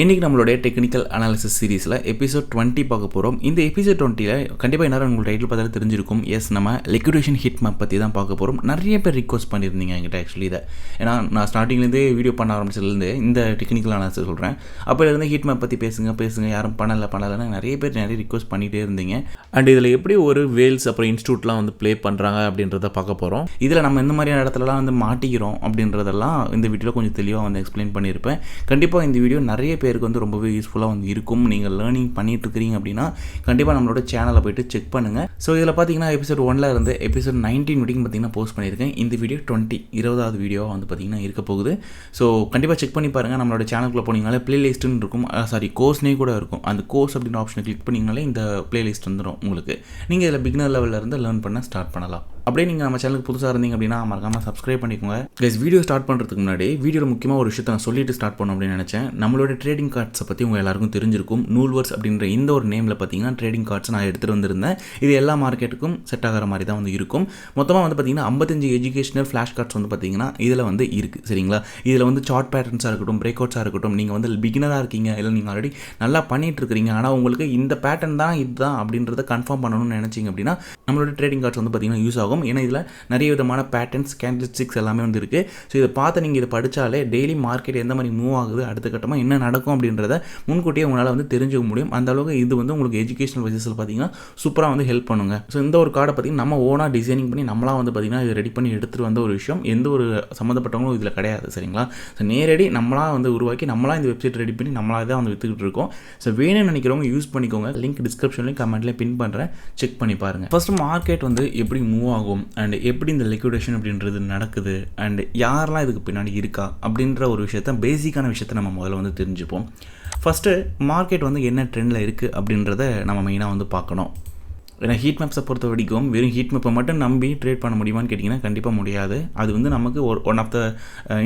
இன்றைக்கி நம்மளுடைய technical analysis சீரீஸில் எபிசோட் 20 பார்க்க போகிறோம். இந்த எபிசோட் 20ல் கண்டிப்பாக எல்லாரும் உங்களுக்கு டைட்டில் பார்த்தாலும் தெரிஞ்சிருக்கும். எஸ், நம்ம லிக்விடேஷன் ஹிட் மேப் பற்றி தான் பார்க்க போகிறோம். நிறைய பேர் ரிக்வஸ்ட் பண்ணியிருந்தீங்க என்கிட்ட ஆக்சுவலி இதை. ஏன்னா நான் ஸ்டார்டிங்லேருந்தே வீடியோ பண்ண ஆரம்பிச்சதுலேருந்து இந்த டெக்னிக்கல் அனாலிசிஸ் சொல்கிறேன். அப்போலேருந்து ஹிட் மேப் பற்றி பேசுங்க யாரும் பண்ணலைன்னு நிறைய பேர் ரிக்வஸ்ட் பண்ணிகிட்டே இருந்தீங்க. அண்ட் இதில் எப்படி ஒரு வேல்ஸ் அப்புறம் இன்ஸ்டியூட்லாம் வந்து ப்ளே பண்ணுறாங்க அப்படின்றத பார்க்க போகிறோம். இதில் நம்ம எந்த மாதிரியான இடத்துலலாம் வந்து மாட்டிக்கிறோம் அப்படின்றதெல்லாம் இந்த வீடியோவில் கொஞ்சம் தெளிவாக வந்து எக்ஸ்பிளைன் பண்ணியிருப்பேன். கண்டிப்பாக இந்த வீடியோ நிறைய பேருக்கு வந்து ரொம்பவே யூஸ்ஃபுல்லாக வந்து இருக்கும். நீங்கள் லேர்னிங் பண்ணிட்டு இருக்கிறீங்க அப்படின்னா கண்டிப்பாக நம்மளோட சேனலில் போய்ட்டு செக் பண்ணுங்கள். ஸோ இதில் பார்த்தீங்கன்னா எபிசோட் 1ல் இருந்து எபிசோட் 19 வரைக்கும் பார்த்தீங்கன்னா போஸ்ட் பண்ணியிருக்கேன். இந்த வீடியோ 20வது வீடியோவாக வந்து பார்த்தீங்கன்னா இருக்க போகுது. ஸோ கண்டிப்பாக செக் பண்ணி பாருங்கள். நம்மளோட சேனலுக்குள்ளே போனீங்கனாலே பிளேலிஸ்ட்டுன்னு இருக்கும், கோர்ஸ்னே கூட இருக்கும். அந்த கோர்ஸ் அப்படின்ற ஆப்ஷனை கிளிக் பண்ணிங்கனாலே இந்த பிளேலிஸ்ட் வந்துடும் உங்களுக்கு. நீங்கள் இதில் பிகினர் லெவலில் இருந்து லேர்ன் பண்ண ஸ்டார்ட் பண்ணலாம். அப்படியே நீங்கள் நம்ம சேனலுக்கு புதுசாக இருந்தீங்க அப்படின்னா மறக்காமல் சப்ஸ்கிரைப் பண்ணிக்கோங்க. கைஸ், வீடியோ ஸ்டார்ட் பண்ணுறதுக்கு முன்னாடி வீடியோவில் முக்கியமாக ஒரு விஷயத்தை நான் சொல்லிட்டு ஸ்டார்ட் பண்ணணும் அப்படின்னு நினச்சேன். நம்மளோட ட்ரேடிங் கார்ட்ஸை பற்றி உங்கள் எல்லாருக்கும் தெரிஞ்சிருக்கும். நூல்வர்ஸ் அப்படின்ற இந்த ஒரு நேமில் பார்த்தீங்கன்னா ட்ரேடிங் கார்ட்ஸ் நான் எடுத்துகிட்டு வந்திருந்தேன். இது எல்லா மார்க்கெட்டுக்கும் செட் ஆகிற மாதிரி தான் வந்து இருக்கும். மொத்தமாக வந்து பார்த்தீங்கன்னா 55 எஜுகேஷனல் ஃப்ளாஷ் கார்ட்ஸ் வந்து பார்த்தீங்கன்னா இதில் வந்து இருக்குது. சரிங்களா? இதில் வந்து சார்ட் பேட்டர்ன்ஸாக இருக்கட்டும், பிரேக் அவுட்ஸாக இருக்கட்டும், நீங்கள் வந்து பிகினராக இருக்கீங்க இல்லை நீங்கள் ஆல்ரெடி நல்லா பண்ணிகிட்டு இருக்கிறீங்க, ஆனால் உங்களுக்கு இந்த பேட்டர்ன் தான் இதுதான் அப்படின்றத கன்ஃபார்ம் பண்ணணும்னு நினச்சிங்க அப்படின்னா நம்மளோட ட்ரேடிங் கார்ட்ஸ் வந்து பார்த்தீங்கன்னா யூஸ் ஆகும். ஏன்னா இதில் நிறைய விதமான பேட்டர்ன்ஸ், கேண்டில்ஸ்டிக்ஸ் எல்லாமே வந்து இருக்குது. ஸோ இதை பார்த்து நீங்கள் இதை படித்தாலே டெய்லி மார்க்கெட் எந்த மாதிரி மூவ் ஆகுது, அடுத்த கட்டமாக என்ன நடக்கும் அப்படின்றத முன்கூட்டியே உங்களால் வந்து தெரிஞ்சுக்க முடியும். அந்த அளவுக்கு இது வந்து உங்களுக்கு எஜுகேஷனல் வைஸஸில் பார்த்தீங்கன்னா சூப்பராக வந்து ஹெல்ப் பண்ணுங்க. ஸோ இந்த ஒரு கார்டை பார்த்தீங்கன்னா நம்ம ஓனாக டிசைனிங் பண்ணி நம்மளாக வந்து பார்த்தீங்கன்னா இதை ரெடி பண்ணி எடுத்துகிட்டு வந்த ஒரு விஷயம். எந்த ஒரு சம்மந்தப்பட்டவங்களும் இதில் கிடையாது. சரிங்களா? ஸோ நேரடி நம்மளாக வந்து உருவாக்கி நம்மளாக இந்த வெப்சைட் ரெடி பண்ணி நம்மளாக தான் வந்து விற்றுக்கிட்டு இருக்கோம். ஸோ வேணும்னு நினைக்கிறவங்க யூஸ் பண்ணிக்கோங்க. லிங்க் டிஸ்கிரிப்ஷன்லையும் கமெண்ட்லேயும் பின் பண்ணுறேன், செக் பண்ணி பாருங்கள். ஃபஸ்ட்டு மார்க்கெட் வந்து எப்படி மூவ் ஆகும் அண்ட் எப்படி இந்த லிக்விடேஷன் அப்படின்றது நடக்குது அண்ட் யாரெல்லாம் இதுக்கு பின்னாடி இருக்கா அப்படின்ற ஒரு விஷயத்த, பேசிக்கான விஷயத்தை நம்ம முதல்ல வந்து தெரிஞ்சுப்போம். ஃபஸ்ட்டு மார்க்கெட் வந்து என்ன ட்ரெண்டில் இருக்குது அப்படின்றத நம்ம மெயினாக வந்து பார்க்கணும். ஏன்னா ஹீட் மேப்ஸை பொறுத்த வரைக்கும் வெறும் ஹீட் மேப்பை மட்டும் நம்பி ட்ரேட் பண்ண முடியுமான்னு கேட்டிங்கன்னா கண்டிப்பாக முடியாது. அது வந்து நமக்கு ஒன் ஆஃப் த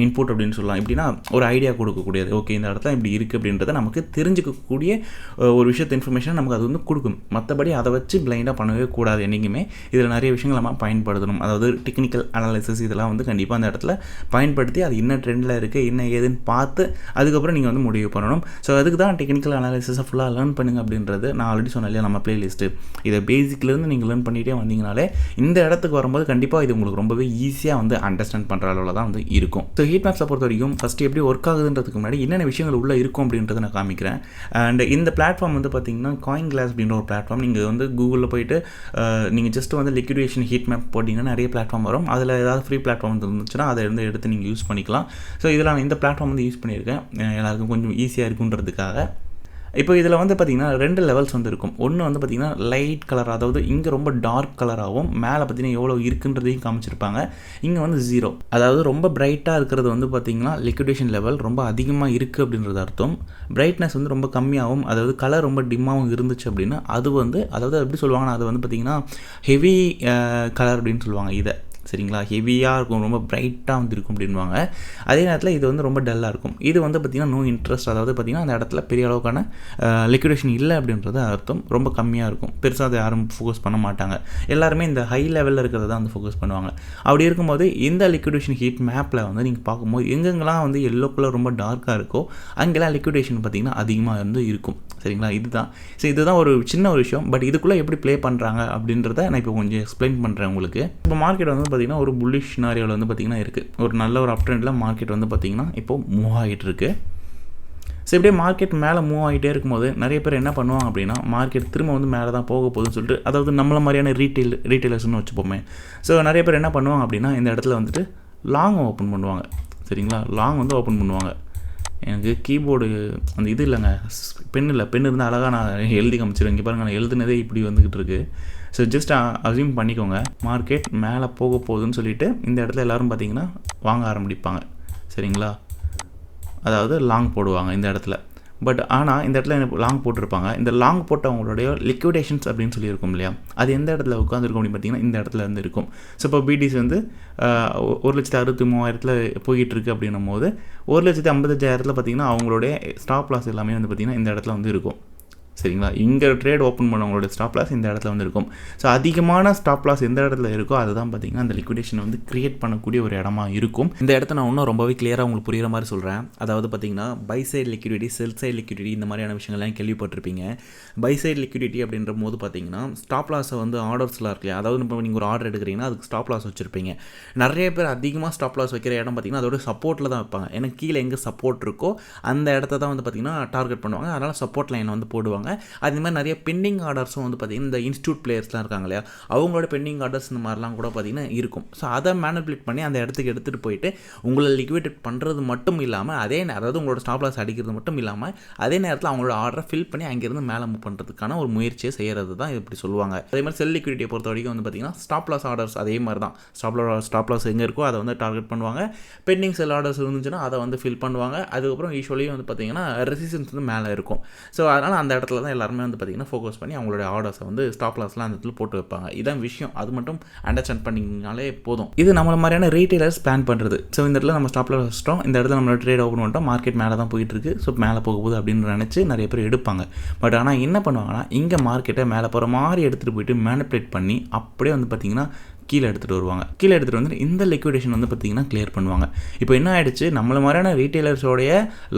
இன்புட் அப்படின்னு சொல்லலாம். எப்படின்னா ஒரு ஐடியா கொடுக்கக்கூடியது. ஓகே, இந்த இடத்துல இப்படி இருக்குது அப்படின்றத நமக்கு தெரிஞ்சுக்கக்கூடிய ஒரு விஷயத்தை, இன்ஃபர்மேஷன் நமக்கு அது வந்து கொடுக்கும். மற்றபடி அதை வச்சு பிளைண்டாக பண்ணவே கூடாது என்றைக்குமே. இதில் நிறைய விஷயங்கள் நம்ம பயன்படுத்தணும். அதாவது டெக்னிக்கல் அனாலிசிஸ் இதெல்லாம் வந்து கண்டிப்பாக அந்த இடத்துல பயன்படுத்தி அது என்ன ட்ரெண்டில் இருக்குது, என்ன ஏதுன்னு பார்த்து அதுக்கப்புறம் நீங்கள் வந்து முடிவு பண்ணணும். ஸோ அதுக்கு தான் டெக்னிக்கல் அனாலிசிஸை ஃபுல்லாக லேர்ன் பண்ணுங்க அப்படின்றது. நான் ஆல்ரெடி சொன்னேன் இல்லையா, நம்ம பிளேலிஸ்ட்டு இதை பேசிக்லேருந்து நீங்கள் லேர்ன் பண்ணிகிட்டே வந்தீங்கனாலே இந்த இடத்துக்கு வரும்போது கண்டிப்பாக இது உங்களுக்கு ரொம்பவே ஈஸியாக வந்து அண்டர்ஸ்டாண்ட் பண்ணுற அளவில் தான் வந்து இருக்கும். ஸோ ஹீட் மேப்ஸை பொறுத்த வரைக்கும் ஃபஸ்ட்டு எப்படி ஒர்க் ஆகுதுன்றதுக்கு முன்னாடி என்னென்ன விஷயங்கள் உள்ளே இருக்கும் அப்படின்றத நான் காமிக்கிறேன். அண்ட் இந்த பிளாட்ஃபார்ம் வந்து பார்த்தீங்கன்னா காயின் கிளாஸ் அப்படின்ற ஒரு பிளாட்ஃபார்ம். நீங்கள் வந்து கூகுளில் போயிட்டு நீங்கள் ஜஸ்ட் வந்து லிக்விடேஷன் ஹீட் மேப் போட்டிங்கன்னா நிறைய பிளாட்ஃபார்ம் வரும். அதில் ஏதாவது ஃப்ரீ பிளாட்ஃபார்ம் இருந்துச்சுன்னா அதை வந்து எடுத்து நீங்கள் யூஸ் பண்ணிக்கலாம். ஸோ இதில் நான் இந்த பிளாட்ஃபார்ம் வந்து யூஸ் பண்ணியிருக்கேன், எல்லாருக்கும் கொஞ்சம் ஈஸியாக இருக்குன்றதுக்காக. இப்போ இதில் வந்து பார்த்திங்கன்னா 2 லெவல்ஸ் வந்து இருக்கும். ஒன்று வந்து பார்த்திங்கன்னா லைட் கலர், அதாவது இங்கே ரொம்ப டார்க் கலராகவும் மேலே பார்த்திங்கன்னா எவ்வளோ இருக்குன்றதையும் காமிச்சிருப்பாங்க. இங்கே வந்து 0, அதாவது ரொம்ப பிரைட்டாக இருக்கிறது வந்து பார்த்திங்கன்னா லிக்விடேஷன் லெவல் ரொம்ப அதிகமாக இருக்குது அப்படின்றது அர்த்தம். பிரைட்னஸ் வந்து ரொம்ப கம்மியாகவும், அதாவது கலர் ரொம்ப டிம்மாகவும் இருந்துச்சு அப்படின்னா அது வந்து, அதாவது எப்படி சொல்லுவாங்கன்னா அது வந்து பார்த்திங்கன்னா ஹெவி கலர் அப்படின்னு சொல்லுவாங்க இதை. சரிங்களா? ஹெவியாக இருக்கும், ரொம்ப பிரைட்டாக வந்து இருக்கும் அப்படின்வாங்க. அதே நேரத்தில் இது வந்து ரொம்ப டல்லாக இருக்கும். இது வந்து பார்த்திங்கன்னா நோ இன்ட்ரெஸ்ட், அதாவது பார்த்திங்கன்னா அந்த இடத்துல பெரிய அளவுக்கான லிக்விடேஷன் இல்லை அப்படின்றது அர்த்தம். ரொம்ப கம்மியாக இருக்கும். பெருசாக அதை யாரும் ஃபோக்கஸ் பண்ண மாட்டாங்க. எல்லாருமே இந்த ஹை லெவலில் இருக்கிறத தான் வந்து ஃபோக்கஸ் பண்ணுவாங்க. அப்படி இருக்கும்போது இந்த லிக்விடேஷன் ஹீட் மேப்பில் வந்து நீங்கள் பார்க்கும்போது எங்கெங்கெல்லாம் வந்து எல்லோ கலர் ரொம்ப டார்க்காக இருக்கோ அங்கெல்லாம் லிக்விடேஷன் பார்த்திங்கன்னா அதிகமாக வந்து இருக்கும். சரிங்களா? இதுதான். ஸோ இதுதான் ஒரு சின்ன ஒரு விஷயம். பட் இதுக்குள்ளே எப்படி ப்ளே பண்ணுறாங்க அப்படின்றத நான் இப்போ கொஞ்சம் எக்ஸ்பிளைன் பண்ணுறேன் உங்களுக்கு. இப்போ மார்க்கெட் வந்து பார்த்திங்கன்னா ஒரு புல்லிஷ் சினாரியோவில் வந்து பார்த்திங்கன்னா இருக்குது. ஒரு நல்ல ஒரு அப் ட்ரெண்டில் மார்க்கெட் வந்து பார்த்திங்கன்னா இப்போது மூவ் ஆகிட்டு இருக்குது. ஸோ இப்படியே மார்க்கெட் மேலே மூவ் ஆகிட்டே இருக்கும்போது நிறைய பேர் என்ன பண்ணுவாங்க அப்படின்னா மார்க்கெட் திரும்ப வந்து மேலே தான் போக போகுதுன்னு சொல்லிட்டு, அதாவது நம்மள மாதிரியான ரீட்டெயிலர்ஸ்னு வச்சுப்போமே. ஸோ நிறைய பேர் என்ன பண்ணுவாங்க அப்படின்னா இந்த இடத்துல வந்துட்டு லாங் ஓப்பன் பண்ணுவாங்க. சரிங்களா? லாங் வந்து ஓப்பன் பண்ணுவாங்க. எனக்கு கீபோர்டு அந்த இது இல்லைங்க, பென் இல்லை. பென் இருந்தால் அழகாக நான் எழுதி காமிச்சிருவேன். இங்கே பாருங்கள், நான் எழுதுனதே இப்படி வந்துக்கிட்டு இருக்குது. ஸோ ஜஸ்ட் அஸ்யூம் பண்ணிக்கோங்க மார்க்கெட் மேலே போக போகுதுன்னு சொல்லிவிட்டு இந்த இடத்துல எல்லோரும் பார்த்திங்கன்னா வாங்க ஆரம்பிப்பாங்க. சரிங்களா? அதாவது லாங் போடுவாங்க இந்த இடத்துல. பட் ஆனால் இந்த இடத்துல லாங் போட்டிருப்பாங்க. இந்த லாங் போட்டவங்களுடைய லிக்விடேஷன்ஸ் அப்படின்னு சொல்லியிருக்கும் இல்லையா, அது எந்த இடத்துல உட்காந்துருக்கும் அப்படின்னு பார்த்தீங்கன்னா இந்த இடத்துல இருந்து இருக்கும். ஸோ இப்போ பிடிசி வந்து 1,63,000 போய்கிட்டு இருக்குது அப்படின்னும் போது 1,55,000 பார்த்திங்கன்னா அவங்களுடைய ஸ்டாப் லாஸ் எல்லாமே வந்து பார்த்திங்கன்னா இந்த இடத்துல வந்து இருக்கும். சரிங்களா. இங்கே ட்ரேட் ஓப்பன் பண்ணவங்களோட ஸ்டாப் லாஸ் இந்த இடத்துல வந்து இருக்கும். ஸோ அதிகமான ஸ்டாப் லாஸ் எந்த இடத்துல இருக்கோ அதுதான் பார்த்தீங்கன்னா அந்த லிக்விடேஷன் வந்து கிரியேட் பண்ணக்கூடிய ஒரு இடமா இருக்கும். இந்த இடத்த நான் இன்னும் ரொம்பவே கிளியராக உங்களுக்கு புரிகிற மாதிரி சொல்கிறேன். அதாவது பார்த்தீங்கன்னா buy side liquidity, sell side liquidity இந்த மாதிரியான விஷயங்கள்லாம் கேள்விப்பட்டிருப்பீங்க. பை சைடு லிக்விடிட்டி அப்படின்ற போது பார்த்தீங்கன்னா ஸ்டாப் லாஸை வந்து ஆர்டர்ஸ்லாம் இருக்கு இல்லையா, அதாவது இப்போ நீங்கள் ஒரு ஆர்டர் எடுக்கிறீங்கன்னா அதுக்கு ஸ்டாப் லாஸ் வச்சுருப்பீங்க. நிறைய பேர் அதிகமாக ஸ்டாப் லாஸ் வைக்கிற இடம் பார்த்தீங்கன்னா அதோட சப்போர்ட்டில் தான் வைப்பாங்க. ஏன்னா கீழே எங்கே சப்போர்ட் இருக்கோ அந்த இடத்த தான் வந்து பார்த்தீங்கன்னா டார்கெட் பண்ணுவாங்க. அதனால் சப்போர்ட் லைனை வந்து போடுவாங்க. அதே மாதிரி நிறைய பெண்டிங் ஆர்டர்ஸும் வந்து பார்த்திங்கன்னா இந்த இன்ஸ்டியூட் பிளேயர்ஸ்லாம் இருக்காங்க இல்லையா, அவங்களோட பெண்டிங் ஆர்டர்ஸ் இந்த மாதிரிலாம் கூட பார்த்திங்கன்னா இருக்கும். ஸோ அதை மேனிபுலேட் பண்ணி அந்த இடத்துக்கு எடுத்துகிட்டு போயிட்டு உங்களை லிக்விடேட் பண்ணுறது மட்டும் இல்லாமல் அதே அதாவது உங்களோட ஸ்டாப் லாஸ் அடிக்கிறது மட்டும் இல்லாமல் அதே நேரத்தில் அவங்களோட ஆர்டரை ஃபில் பண்ணி அங்கேருந்து மேலே மூவ் பண்ணுறதுக்கான ஒரு முயற்சியை செய்கிறது தான் இப்படி சொல்லுவாங்க. அதே மாதிரி செல் லிக்விடிட்டியை பொறுத்த வரைக்கும் வந்து பார்த்திங்கன்னா ஸ்டாப் லாஸ் ஆர்டர்ஸ் அதே மாதிரி தான். ஸ்டாப் லாஸ் எங்கே இருக்கோ அதை வந்து டார்கெட் பண்ணுவாங்க. பெண்டிங் செல் ஆர்டர்ஸ் இருந்துச்சுன்னா அதை வந்து ஃபில் பண்ணுவாங்க. அதுக்கப்புறம் யூஸ்வலி வந்து பார்த்திங்கன்னா ரெசிஸ்டன்ஸ் வந்து மேலே இருக்கும். ஸோ அதனால் அந்த இடத்துல தான் எல்லாருமே வந்து பார்த்திங்கன்னா ஃபோக்கஸ் பண்ணி அவங்களோட ஆர்டர்ஸை வந்து ஸ்டாப் லாஸ்லாம் அந்த இடத்துல போட்டு வைப்பாங்க. இதான் விஷயம். அது மட்டும் அண்டர்ஸ்டாண்ட் பண்ணிங்கனாலே போதும். இது நம்மள மாதிரியான ரீட்டைலர்ஸ் பிளான் பண்ணுறது. ஸோ இந்த இடத்துல நம்ம ஸ்டாப் லாஸ் வச்சிட்டோம், இந்த இடத்துல நம்மளோட ட்ரேட் ஓப்பன் பண்ணிட்டோம், மார்க்கெட் மேலே தான் போயிட்டு இருக்கு, ஸோ மேலே போக போகுது அப்படின்னு நினச்சி நிறைய பேர் எடுப்பாங்க. பட் ஆனால் என்ன பண்ணுவாங்கன்னா இங்கே மார்க்கெட்டை மேலே போகிற மாதிரி எடுத்துகிட்டு போயிட்டு மேனிபுலேட் பண்ணி அப்படியே வந்து பார்த்திங்கன்னா கீழே எடுத்துகிட்டு வருவாங்க. கீழே எடுத்துகிட்டு வந்து இந்த லிக்விடேஷன் வந்து பார்த்திங்கன்னா கிளியர் பண்ணுவாங்க. இப்போ என்ன ஆகிடுச்சு, நம்மள மாதிரியான ரீட்டைலர்ஸோடைய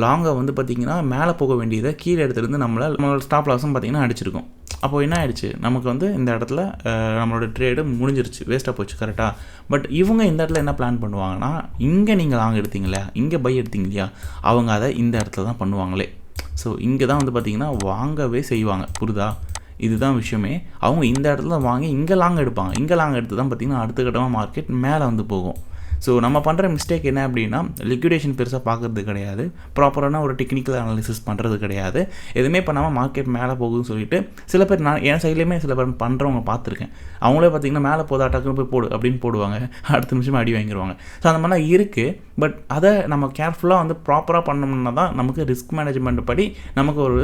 லாங்கை வந்து பார்த்திங்கன்னா மேலே போக வேண்டியதை கீழே எடுத்துகிட்டு வந்து நம்மளோட ஸ்டாப் லாஸும் பார்த்திங்கன்னா அடிச்சிருக்கும். அப்போது என்ன ஆகிடுச்சு, நமக்கு வந்து இந்த இடத்துல நம்மளோட ட்ரேடு முடிஞ்சிருச்சு, வேஸ்ட்டாக போச்சு. கரெக்டாக. பட் இவங்க இந்த இடத்துல என்ன பிளான் பண்ணுவாங்கன்னா, இங்கே நீங்கள் லாங் எடுத்தீங்களா, இங்கே பை எடுத்தீங்க இல்லையா, அவங்க அதை இந்த இடத்துல தான் பண்ணுவாங்களே. ஸோ இங்கே தான் வந்து பார்த்திங்கன்னா வாங்கவே செய்வாங்க. புரியுதா? இதுதான் விஷயமே. அவங்க இந்த இடத்துல வாங்கி இங்கே லாங் எடுப்பாங்க. இங்கே லாங் எடுத்து தான் பார்த்திங்கன்னா அடுத்த கட்டமாக மார்க்கெட் மேலே வந்து போகும். ஸோ நம்ம பண்ணுற மிஸ்டேக் என்ன அப்படின்னா, லிக்விடேஷன் பெருசாக பார்க்குறது கிடையாது, ப்ராப்பரான ஒரு டெக்னிக்கல் அனாலிசிஸ் பண்ணுறது கிடையாது, எதுவுமே பண்ணாமல் மார்க்கெட் மேலே போகுதுன்னு சொல்லிட்டு சில பேர், நான் என் சைட்லேயுமே சில பேர் பண்ணுறவங்க பார்த்துருக்கேன். அவங்களே பார்த்திங்கன்னா மேலே போதா டக்குன்னு போய் போடு அப்படின்னு போடுவாங்க, அடுத்த நிமிஷம் அடி வாங்கிடுவாங்க. ஸோ அந்த மாதிரிலாம் இருக்குது. பட் அதை நம்ம கேர்ஃபுல்லாக வந்து ப்ராப்பராக பண்ணோம்னா தான் நமக்கு ரிஸ்க் மேனேஜ்மெண்ட் படி நமக்கு ஒரு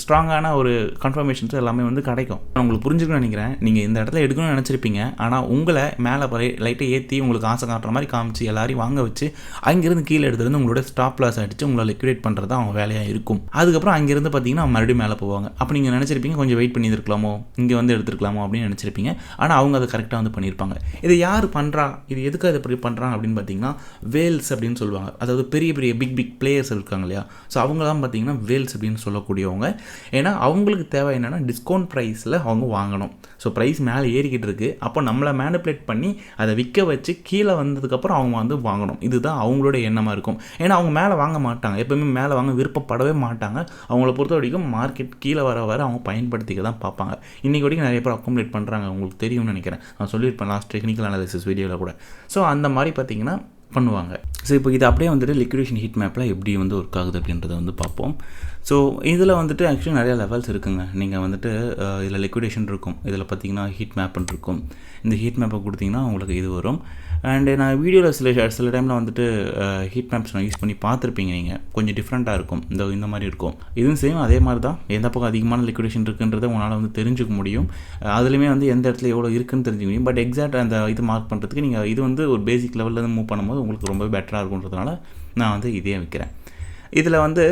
ஸ்ட்ராங்கான ஒரு கன்ஃபர்மேஷன்ஸ் எல்லாமே வந்து கிடைக்கும். உங்களுக்கு புரிஞ்சுக்கணும்னு நினைக்கிறேன். நீங்கள் இந்த இடத்துல எடுக்கணும்னு நினச்சிருப்பீங்க, ஆனால் உங்களை மேலே லைட்டை ஏற்றி உங்களுக்கு ஆசை காட்டுற மாதிரி காமிச்சு எல்லாரையும் வாங்க வச்சு அங்கேருந்து கீழே எடுத்துருந்து உங்களோட ஸ்டாப் லாஸ் அடித்து உங்களை லிக்விடேட் பண்ணுறது தான் அவங்க வேலையாக இருக்கும். அதுக்கப்புறம் அங்கேருந்து பார்த்தீங்கன்னா மறுபடியும் மேலே போவாங்க. அப்போ நீங்கள் நினச்சிருப்பீங்க கொஞ்சம் வெயிட் பண்ணியிருக்கலாமோ, இங்கே வந்து எடுத்துருக்கலாமோ அப்படின்னு நினச்சிருப்பீங்க. ஆனால் அவங்க அதை கரெக்டாக வந்து பண்ணியிருப்பாங்க. இது யார் பண்ணுறா, இது எதுக்கு அதை இப்படி பண்ணுறாங்க அப்படின்னு பார்த்தீங்கன்னா வேல்ஸ் அப்படின்னு சொல்லுவாங்க. அதாவது பெரிய பெரிய பிக் பிளேயர்ஸ் இருக்காங்க இல்லையா, ஸோ அவங்களாம் பார்த்தீங்கன்னா வேல்ஸ் அப்படின்னு சொல்லக்கூடியவங்க. ஏன்னா அவங்களுக்கு தேவை என்னென்னா டிஸ்கவுண்ட் ப்ரைஸில் அவங்க வாங்கணும். ஸோ ப்ரைஸ் மேலே ஏறிக்கிட்டு இருக்குது, அப்போ நம்மளை மேனிப்புலேட் பண்ணி அதை விற்க வச்சு கீழே வந்ததுக்கப்புறம் அவங்க வந்து வாங்கணும். இதுதான் அவங்களோட எண்ணமாக இருக்கும். ஏன்னா அவங்க மேலே வாங்க மாட்டாங்க, எப்போவுமே மேலே வாங்க விருப்பப்படவே மாட்டாங்க. அவங்கள பொறுத்த வரைக்கும் மார்க்கெட் கீழே வர அவங்க பயன்படுத்திக்க தான் பார்ப்பாங்க. இன்றைக்கி வரைக்கும் நிறைய பேர் அக்குமுலேட் பண்ணுறாங்க, உங்களுக்கு தெரியும்னு நினைக்கிறேன். நான் சொல்லியிருப்பேன் லாஸ்ட் டெக்னிக்கல் அனாலிசிஸ் வீடியோவில் கூட. ஸோ அந்த மாதிரி பார்த்தீங்கன்னா பண்ணுவாங்க. ஸோ இப்போ இது அப்படியே வந்துட்டு லிக்விடேஷன் ஹீட் மேப்பில் எப்படி வந்து ஒர்க் ஆகுது அப்படின்றத வந்து பார்ப்போம். ஸோ இதில் வந்துட்டு ஆக்சுவலி நிறையா லெவல்ஸ் இருக்குங்க. நீங்கள் வந்துட்டு இதில் லிக்விடேஷன் இருக்கும், இதில் பார்த்தீங்கன்னா ஹீட் மேப்னு இருக்கும். இந்த ஹீட் மேப்பை கொடுத்தீங்கன்னா உங்களுக்கு இது வரும். அண்டு நான் வீடியோவில் சில டைமில் வந்துட்டு ஹீட் மேப்ஸ் நான் யூஸ் பண்ணி பார்த்துருப்பீங்க. நீங்கள் கொஞ்சம் டிஃப்ரெண்ட்டாக இருக்கும், இந்த மாதிரி இருக்கும். இதுவும் சேம் அதே மாதிரி தான். எந்த பக்கம் அதிகமான லிக்விடேஷன் இருக்குன்றதை உங்களால் வந்து தெரிஞ்சுக்க முடியும். அதுலேயுமே வந்து எந்த இடத்துல எவ்வளோ இருக்குன்னு தெரிஞ்சுக்க முடியும். பட் எக்ஸாக்ட் அந்த இது மார்க் பண்ணுறதுக்கு நீங்கள் இது வந்து ஒரு பேசிக் லெவலில் மூவ் பண்ணும்போது உங்களுக்கு ரொம்ப பெட்டராக இருக்குன்றதுனால நான் வந்து இதே வைக்கிறேன். இதில் வந்து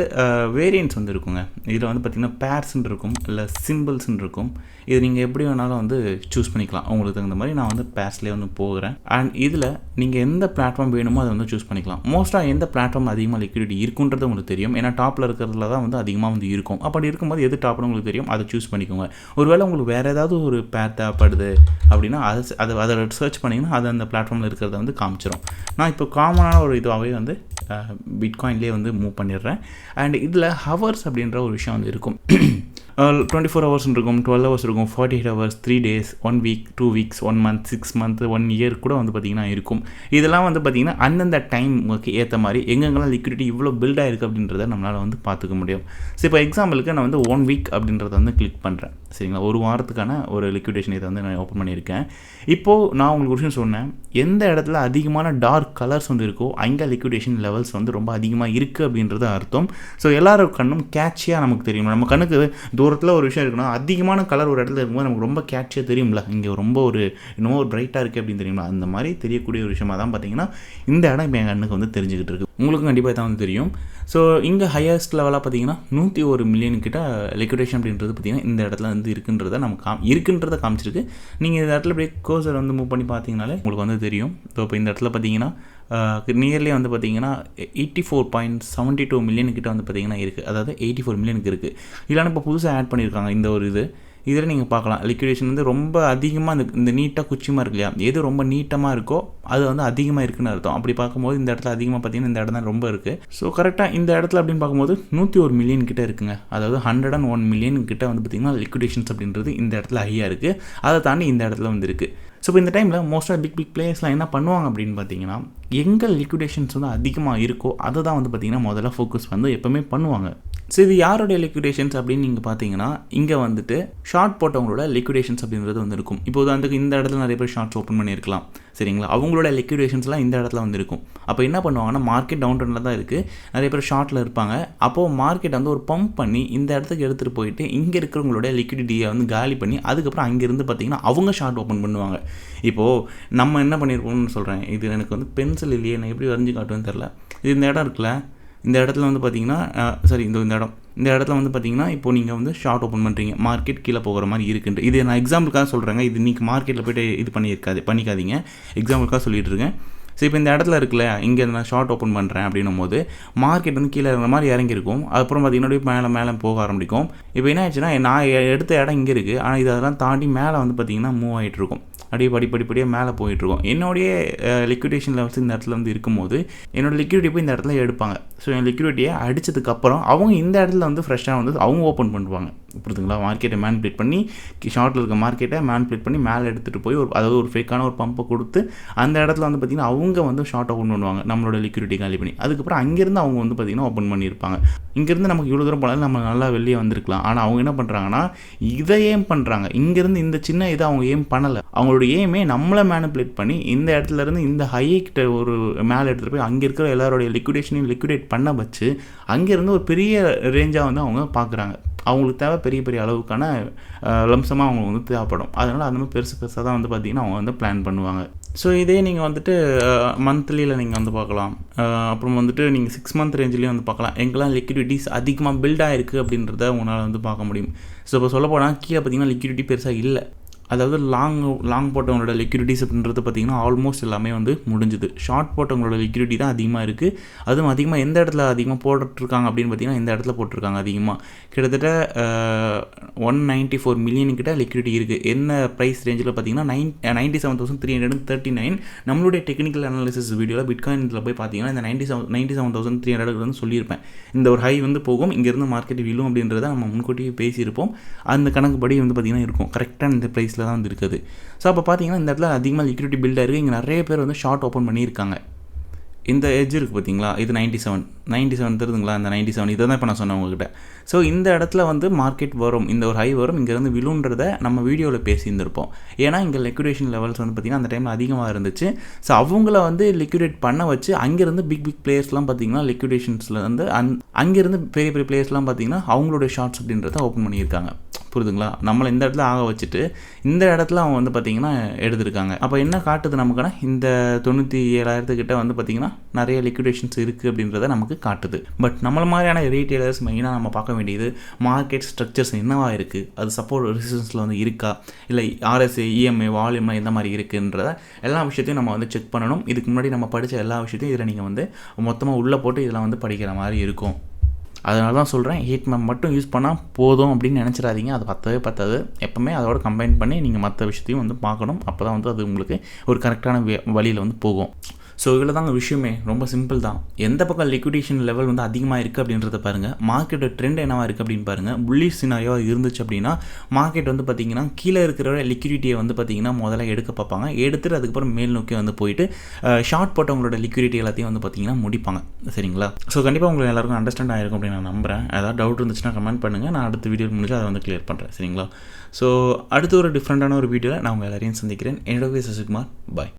வேரியன்ட்ஸ் வந்து இருக்குங்க. இதில் வந்து பார்த்திங்கன்னா பேர்ஸ்ன்னு இருக்கும், இல்லை சிம்பிள்ஸ்ன்னு இருக்கும். இது நீங்கள் எப்படி வேணாலும் வந்து சூஸ் பண்ணிக்கலாம் உங்களுக்கு தகுந்த மாதிரி. நான் வந்து பேர்ஸ்லேயே வந்து போகிறேன். அண்ட் இதில் நீங்கள் எந்த பிளாட்ஃபார்ம் வேணுமோ அதை வந்து சூஸ் பண்ணிக்கலாம். மோஸ்ட்டாக எந்த பிளாட்ஃபார்ம் அதிகமாக லிக்விடிட்டி இருக்குன்றது உங்களுக்கு தெரியும். ஏன்னா டாப்பில் இருக்கிறதுல தான் வந்து அதிகமாக வந்து இருக்கும். அப்படி இருக்கும்போது எது டாப்னு உங்களுக்கு தெரியும், அதை சூஸ் பண்ணிக்கோங்க. ஒருவேளை உங்களுக்கு வேறு ஏதாவது ஒரு பேர் தேவைப்படுது அப்படின்னா அதை சர்ச் பண்ணிங்கன்னா அது அந்த பிளாட்ஃபார்மில் இருக்கிறத வந்து காமிச்சிடும். நான் இப்போ காமனான ஒரு இதுவாகவே வந்து பிட்காயின்லேயே வந்து மூவ் பண்ணிடுறேன். அண்ட் இதில் ஹவர்ஸ் அப்படின்ற ஒரு விஷயம் வந்து இருக்கும். 24 hours இருக்கும், 12 hours இருக்கும், 48 hours, 3 days, 1 week, 2 weeks, 1 month, 6 months, 1 year கூட வந்து பார்த்திங்கன்னா இருக்கும். இதெல்லாம் வந்து பார்த்திங்கன்னா அந்தந்த டைமுக்கு ஏற்ற மாதிரி எங்கெங்கெல்லாம் லிக்விடிட்டி இவ்வளோ பில்ட் ஆகிருக்கு அப்படின்றத நம்மளால் வந்து பார்த்துக்க முடியும். ஸோ இப்போ எக்ஸாம்பிளுக்கு நான் வந்து 1 week அப்படின்றத வந்து கிளிக் பண்ணுறேன். சரிங்களா, ஒரு வாரத்துக்கான ஒரு லிக்விடேஷன் இதை வந்து நான் ஓப்பன் பண்ணியிருக்கேன். இப்போது நான் உங்களுக்கு ஒரு விஷயம் சொன்னேன், எந்த இடத்துல அதிகமான டார்க் கலர்ஸ் வந்து இருக்கோ அங்கே லிக்விடேஷன் லெவல்ஸ் வந்து ரொம்ப அதிகமாக இருக்குது அப்படின்றது அர்த்தம். ஸோ எல்லாரும் கண்ணும் கேட்சியாக நமக்கு தெரியும். நம்ம கண்ணுக்கு தூரத்தில் ஒரு விஷயம் இருக்குன்னா அதிகமான கலர் ஒரு இடத்துல இருக்கும்போது நமக்கு ரொம்ப கேட்சியாக தெரியும்ல, இங்கே ரொம்ப ஒரு இன்னமும் ஒரு பிரைட்டாக இருக்குது அப்படின்னு தெரியுமா, அந்த மாதிரி தெரியக்கூடிய ஒரு விஷயமாக தான் பார்த்தீங்கன்னா இந்த இடம் இப்போ என் கண்ணுக்கு வந்து தெரிஞ்சுக்கிட்டு இருக்குது. உங்களுக்கும் கண்டிப்பாக தான் வந்து தெரியும். ஸோ இங்கே ஹையஸ்ட் லெவலாக பார்த்தீங்கன்னா 101 மில்லியன் கிட்ட லிக்விடேஷன் அப்படின்றது பார்த்தீங்கன்னா இந்த இடத்துல வந்து இருக்குன்றதை நமக்கு இருக்குன்றதை காமிச்சிருக்கு. நீங்கள் இந்த இடத்துல அப்படியே கோசர் வந்து மூவ் பண்ணி பார்த்தீங்கனாலே உங்களுக்கு வந்து தெரியும். ஸோ இப்போ இந்த இடத்துல பார்த்தீங்கன்னா நியர்லி வந்து பார்த்தீங்கன்னா 84.72 மில்லியன் கிட்ட வந்து பார்த்தீங்கன்னா இருக்குது. அதாவது 84 மில்லியனுக்கு இருக்குது. இல்லைனா இப்போ புதுசாக ஆட் பண்ணியிருக்காங்க இந்த ஒரு இதில் நீங்கள் பார்க்கலாம். லிக்விடேஷன் வந்து ரொம்ப அதிகமாக இந்த நீட்டாக குச்சியமாக இருக்கு இல்லையா, எது ரொம்ப நீட்டமாக இருக்கோ அது வந்து அதிகமாக இருக்குன்னு அர்த்தம். அப்படி பார்க்கும்போது இந்த இடத்துல அதிகமாக பார்த்தீங்கன்னா இந்த இடம் தான் ரொம்ப இருக்குது. ஸோ கரெக்டாக இந்த இடத்துல அப்படின்னு பார்க்கும்போது 101 மில்லியன் கிட்ட இருக்குங்க. அதாவது 101 மில்லியன் கிட்ட வந்து பார்த்திங்கன்னா லிக்விடேஷன்ஸ் அப்படின்றது இந்த இடத்துல ஹையாக இருக்குது. அதை தாண்டி இந்த இடத்துல வந்து இருக்குது. ஸோ இப்போ இந்த டைமில் மோஸ்ட்டாக பிக் பிளேயர்ஸ்லாம் என்ன பண்ணுவாங்க அப்படின்னு பார்த்தீங்கன்னா, எங்கே லிக்விடேஷன்ஸ் வந்து அதிகமாக இருக்கோ அதை தான் வந்து பார்த்திங்கன்னா முதல்ல ஃபோக்கஸ் வந்து எப்போவுமே பண்ணுவாங்க. ஸோ இது யாருடைய லிக்விடேஷன்ஸ் அப்படின்னு நீங்கள் பார்த்தீங்கன்னா, இங்கே வந்துட்டு ஷார்ட் போட்டவங்களோட லிக்விடேஷன்ஸ் அப்படின்றது வந்து இருக்கும். இப்போ உதாரணத்துக்கு இந்த இடத்துல நிறைய பேர் ஷார்ட்ஸ் ஓப்பன் பண்ணியிருக்கலாம், சரிங்களா, அவங்களோட லிக்விடேஷன்ஸ்லாம் இந்த இடத்துல வந்து இருக்கும். அப்போ என்ன பண்ணுவாங்கன்னா, மார்க்கெட் டவுன் ட்ரெண்டில் தான் இருக்குது, நிறைய பேர் ஷார்ட்டில் இருப்பாங்க. அப்போது மார்க்கெட் வந்து ஒரு பம்ப் பண்ணி இந்த இடத்துக்கு எடுத்துகிட்டு போயிட்டு இங்கே இருக்கிறவங்களோட லிக்விடிட்டியை வந்து காலி பண்ணி அதுக்கப்புறம் அங்கேருந்து பார்த்தீங்கன்னா அவங்க ஷார்ட் ஓப்பன் பண்ணுவாங்க. இப்போது நம்ம என்ன பண்ணியிருப்போம்னு சொல்கிறேன், இது எனக்கு வந்து பென்சில் இல்லையே, நான் எப்படி வரைஞ்சி காட்டுவேன்னு தெரில. இது இந்த இடம் இருக்குல்ல, இந்த இடத்துல வந்து பார்த்தீங்கன்னா இந்த இடத்துல வந்து பார்த்தீங்கன்னா இப்போ நீங்கள் வந்து ஷார்ட் ஓப்பன் பண்ணுறீங்க, மார்க்கெட் கீழே போகிற மாதிரி இருக்குன்ட்டு. இது நான் எக்ஸாம்பிளுக்காக சொல்கிறேங்க, இது நீங்கள் மார்க்கெட்டில் போய்ட்டு இது பண்ணிக்காதீங்க, எக்ஸாம்பிளுக்காக சொல்லிகிட்டு இருக்கேன். ஸோ இப்போ இந்த இடத்துல இருக்குல்ல, இங்கே நான் ஷார்ட் ஓப்பன் பண்ணுறேன் அப்படின்னும் போது மார்க்கெட் வந்து கீழே இருக்கிற மாதிரி இறங்கியிருக்கும். அதுக்கப்புறம் பார்த்தீங்கன்னா மேலே போக ஆரம்பிக்கும். இப்போ என்ன ஆச்சுன்னா, நான் எடுத்த இடம் இங்கே இருக்குது, ஆனால் இதெல்லாம் தாண்டி மேலே வந்து பார்த்தீங்கன்னா மூவ் ஆகிட்டு இருக்கும். அப்படியே படிப்படியாக மேலே போயிட்டுருக்கோம். என்னுடைய லிக்விடேஷன் லெவல்ஸ் இந்த இடத்துல வந்து இருக்கும்போது என்னோடய லிக்விடிட்டி போய் இந்த இடத்துல எடுப்பாங்க. ஸோ என் லிக்விடிட்டியை அடித்ததுக்கப்புறம் அவங்க இந்த இடத்துல வந்து ஃப்ரெஷ்ஷாக வந்து அவங்க ஓப்பன் பண்ணுவாங்க. புரியுதுங்களா? மார்க்கெட்டை மேனிபுலேட் பண்ணி, ஷார்ட்டில் இருக்க மார்க்கெட்டை மேனிபுலேட் பண்ணி மேலே எடுத்துகிட்டு போய் அதாவது ஒரு ஃபேக்கான ஒரு பம்பை கொடுத்து அந்த இடத்துல வந்து பார்த்திங்கன்னா அவங்க வந்து ஷார்ட் ஓப்பன் பண்ணுவாங்க, நம்மளோட லிக்விடிட்டி காலி பண்ணி. அதுக்கப்புறம் அங்கேருந்து அவங்க வந்து பார்த்திங்கன்னா ஓப்பன் பண்ணியிருப்பாங்க. இங்கேருந்து நமக்கு இவ்வளோ தூரம் போனாலும் நம்ம நல்லா வெளியே வந்திருக்கலாம். ஆனால் அவங்க என்ன பண்ணுறாங்கன்னா, இதை ஏம் பண்ணுறாங்க. இங்கேருந்து இந்த சின்ன இதை அவங்க ஏம் பண்ணலை. அவங்களோட ஏமே நம்மளை மேனிபுலேட் பண்ணி இந்த இடத்துலேருந்து இந்த ஹைக்கிட்ட ஒரு மேலே எடுத்துகிட்டு போய் அங்கே இருக்கிற எல்லாரோடைய லிக்விடேஷனையும் லிக்விடேட் பண்ண வச்சு அங்கேருந்து ஒரு பெரிய ரேஞ்சாக வந்து அவங்க பார்க்குறாங்க. அவங்களுக்கு தேவை பெரிய பெரிய அளவுக்கான லம்சமாக அவங்களுக்கு வந்து தேவைப்படும். அதனால் அந்த மாதிரி பெருசாக தான் வந்து பார்த்திங்கன்னா அவங்க வந்து பிளான் பண்ணுவாங்க. ஸோ இதே நீங்கள் வந்துட்டு மந்த்லியில் நீங்கள் வந்து பார்க்கலாம். அப்புறம் வந்துட்டு நீங்கள் 6 மந்த் ரேஞ்சிலையும் வந்து பார்க்கலாம். எங்கெல்லாம் லிக்விடிட்டிஸ் அதிகமாக பில்ட் ஆகிருக்கு அப்படின்றத உங்களால் வந்து பார்க்க முடியும். ஸோ இப்போ சொல்ல போனால் கீழே பார்த்திங்கன்னா லிக்விடிட்டி பெருசாக இல்லை. அதாவது லாங் போட்டவங்களோட லிக்விடிட்டிஸ் அப்படின்றது பார்த்திங்கன்னா ஆல்மோஸ்ட் எல்லாமே வந்து முடிஞ்சுது. ஷார்ட் போட்டவங்களோட லிக்விடிட்டி தான் அதிகமாக இருக்குது. அதுவும் அதிகமாக எந்த இடத்துல அதிகமாக போட்டுட்ருக்காங்க அப்படின்னு பார்த்திங்கன்னா இந்த இடத்துல போட்டிருக்காங்க அதிகமாக. கிட்டத்தட்ட 194 மில்லியன் கிட்ட லிக்விடிட்டி இருக்குது. என்ன ப்ரைஸ் ரேஞ்சில் பார்த்திங்கன்னா 97,339. நம்மளுடைய டெக்னிக்கல் அனாலிசிஸ் வீடியோவில் பிட்காயினில் போய் பார்த்திங்கன்னா இந்த 97,300 வந்து சொல்லியிருப்பேன். இந்த ஒரு ஹை வந்து போகும், இங்கேருந்து மார்க்கெட் விழும் அப்படின்றத நம்ம முன்கூட்டியே பேசியிருப்போம். அந்த கணக்குப்படி வந்து பார்த்திங்கன்னா இருக்கும். கரெக்டாக இந்த ப்ரைஸ் தான் வந்து இருக்குது. ஸோ அப்போ பார்த்தீங்கன்னா இந்த இடத்துல அதிகமாக லிக்விடிட்டி பில்ட் ஆகிருக்கு. இங்கே நிறைய பேர் வந்து ஷார்ட் ஓப்பன் பண்ணியிருக்காங்க. இந்த எட்ஜ் இருக்குது பார்த்தீங்களா, இது 97 தெரியுதுங்களா, இந்த 97 இதை தான் இப்போ நான் சொன்னேன் உங்ககிட்ட. ஸோ இந்த இடத்துல வந்து மார்க்கெட் வரும், இந்த ஒரு ஹை வரும், இங்கேருந்து விழுன்றதை நம்ம வீடியோவில் பேசியிருந்திருப்போம். ஏன்னா இங்கே லிக்விடேஷன் லெவல்ஸ் வந்து பார்த்திங்கன்னா அந்த டைமில் அதிகமாக இருந்துச்சு. ஸோ அவங்கள வந்து லிக்விடேட் பண்ண வச்சு அங்கேருந்து பிக் பிளேயர்ஸ்லாம் பார்த்திங்கன்னா லிக்விடேஷன்ஸில் வந்து அங்கேருந்து பெரிய பெரிய பிளேயர்ஸ்லாம் பார்த்திங்கன்னா அவங்களுடைய ஷார்ட்ஸ் அப்படின்றத ஓப்பன் பண்ணியிருக்காங்க. புரியுதுங்களா? நம்மளை இந்த இடத்துல ஆக வச்சுட்டு இந்த இடத்துல அவங்க வந்து பார்த்திங்கன்னா எடுத்திருக்காங்க. அப்போ என்ன காட்டுது நமக்குன்னா, இந்த 97,000 கிட்ட வந்து பார்த்திங்கன்னா நிறைய லிக்விடேஷன்ஸ் இருக்குது அப்படின்றத நமக்கு காட்டுது. பட் நம்மள மாதிரியான ரீட்டெயிலர்ஸ் மெயினாக நம்ம பார்க்க வேண்டியது மார்க்கெட் ஸ்ட்ரக்சர்ஸ் என்னவா இருக்குது, அது சப்போர்ட் ரெசிஸ்டன்ஸில் வந்து இருக்கா, இல்லை RSI, EMA, வால்யூம் எந்த மாதிரி இருக்குன்றத எல்லா விஷயத்தையும் நம்ம வந்து செக் பண்ணணும். இதுக்கு முன்னாடி நம்ம படித்த எல்லா விஷயத்தையும் இதில் நீங்கள் வந்து மொத்தமாக உள்ளே போட்டு இதெல்லாம் வந்து படிக்கிற மாதிரி இருக்கும். அதனால தான் சொல்கிறேன், ஹீட் மேப் மட்டும் யூஸ் பண்ணால் போதும் அப்படின்னு நினச்சிடாதீங்க. அது பத்தாது. எப்போவுமே அதோட கம்பைன் பண்ணி நீங்கள் மற்ற விஷயத்தையும் வந்து பார்க்கணும். அப்போ தான் வந்து அது உங்களுக்கு ஒரு கரெக்டான வழியில் வந்து போகும். ஸோ இதில் தாங்க விஷயமே ரொம்ப சிம்பிள் தான். எந்த பக்கம் லிக்விடேஷன் லெவல் வந்து அதிகமாக இருக்குது அப்படின்றத பாருங்கள். மார்க்கெட்டோட ட்ரெண்ட் என்னவா இருக்குது அப்படின்னு பாருங்கள். புல்லிஷ் சினாரியோவாக இருந்துச்சு அப்படின்னா மார்க்கெட் வந்து பார்த்திங்கன்னா கீழே இருக்கிற லிக்விடிட்டியை வந்து பார்த்திங்கன்னா முதல்ல எடுக்க பார்ப்பாங்க. எடுத்துகிட்டு அதுக்கப்புறம் மேல் நோக்கி வந்து போயிட்டு ஷார்ட் போட்டவங்களோட லிக்விடிட்டி எல்லாத்தையும் வந்து பார்த்திங்கன்னா முடிப்பாங்க. சரிங்களா? ஸோ கண்டிப்பாக உங்களுக்கு எல்லாருக்கும் அண்டர்ஸ்டாண்ட் ஆகிருக்கும் அப்படின்னு நான் நம்புகிறேன். ஏதாவது டவுட் இருந்துச்சுன்னா கமெண்ட் பண்ணுங்கள். நான் அடுத்த வீடியோ முடிஞ்சு அதை வந்து கிளியர் பண்ணுறேன். சரிங்களா? ஸோ அடுத்து ஒரு டிஃப்ரெண்ட்டான ஒரு வீடியோவில் நான் உங்கள் எல்லாரையும் சந்திக்கிறேன். என்னோட பேர் சசிகுமார். பாய்.